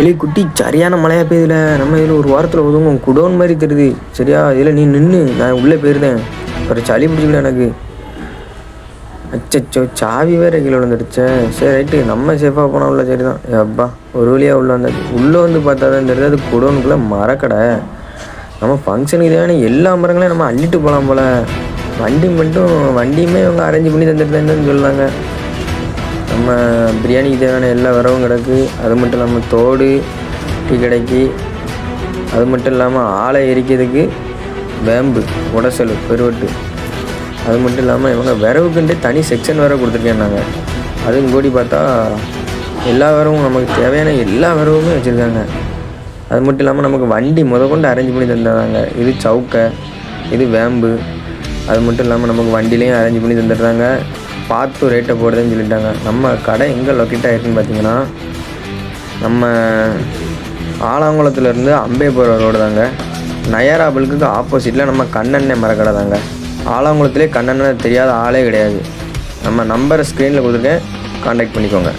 இல்லை குட்டி சரியான மழையாக பெய்யுதுல. நம்ம இதில் ஒரு வாரத்தில் ஒதுங்கும் குடோன் மாதிரி தெரியுது. சரியா இதில் நீ நின்று நான் உள்ளே போயிருந்தேன். ஒரு சளி பிடிச்சிக்கல எனக்கு. அச்சோ சாவி வேறு கீழே விழுந்துடுச்சே. சரி ரைட்டு நம்ம சேஃபாக போனால் உள்ள சரி தான். அப்பா ஒரு வழியாக உள்ளே வந்தாச்சு. உள்ளே வந்து பார்த்தா தான் தெரியுது அது குடோனுக்குள்ளே மரக்கடை. நம்ம ஃபங்க்ஷனுக்கு தேவையான எல்லா மரங்களையும் நம்ம அள்ளிட்டு போகலாம் போல். வண்டியுமே அவங்க அரேஞ்ச் பண்ணி தந்துட்டு சொல்லுவாங்க. நம்ம பிரியாணிக்கு தேவையான எல்லா வரவும் கிடக்கு. அது மட்டும் இல்லாமல் தோடு டீ கடைக்கு, அது மட்டும் இல்லாமல் ஆளை எரிக்கிறதுக்கு வேம்பு உடசல் பெருவட்டு, அது மட்டும் இல்லாமல் இவங்க விரவுக்குன்ட்டு தனி செக்ஷன் வேறு கொடுத்துருக்கேன்னாங்க. அதுவும் கூடி பார்த்தா எல்லா வரவும் நமக்கு தேவையான எல்லா வரவுமே வச்சுருக்காங்க. அது மட்டும் இல்லாமல் நமக்கு வண்டி கொண்டு அரேஞ்ச் பண்ணி தந்துடுறாங்க. இது சவுக்கை, இது வேம்பு. அது மட்டும் இல்லாமல் நமக்கு வண்டிலையும் அரேஞ்ச் பண்ணி தந்துடுறாங்க. பார்த்து ரேட்டை போடுறதுன்னு சொல்லிட்டாங்க. நம்ம கடை எங்கே லொக்கேட் ஆகிருக்குன்னு பார்த்தீங்கன்னா, நம்ம ஆலாங்குளத்துலேருந்து அம்பே போகிற ரோடு தாங்க. நயரா பல்க்குக்கு ஆப்போசிட்டில் நம்ம கண்ணெண்ணெய் மரக்கடை தாங்க. ஆலாங்குளத்துலேயே கண்ணெண்ணெய் தெரியாத ஆளே கிடையாது. நம்ம நம்பரை ஸ்க்ரீனில் கொடுத்துருக்கேன், கான்டாக்ட் பண்ணிக்கோங்க.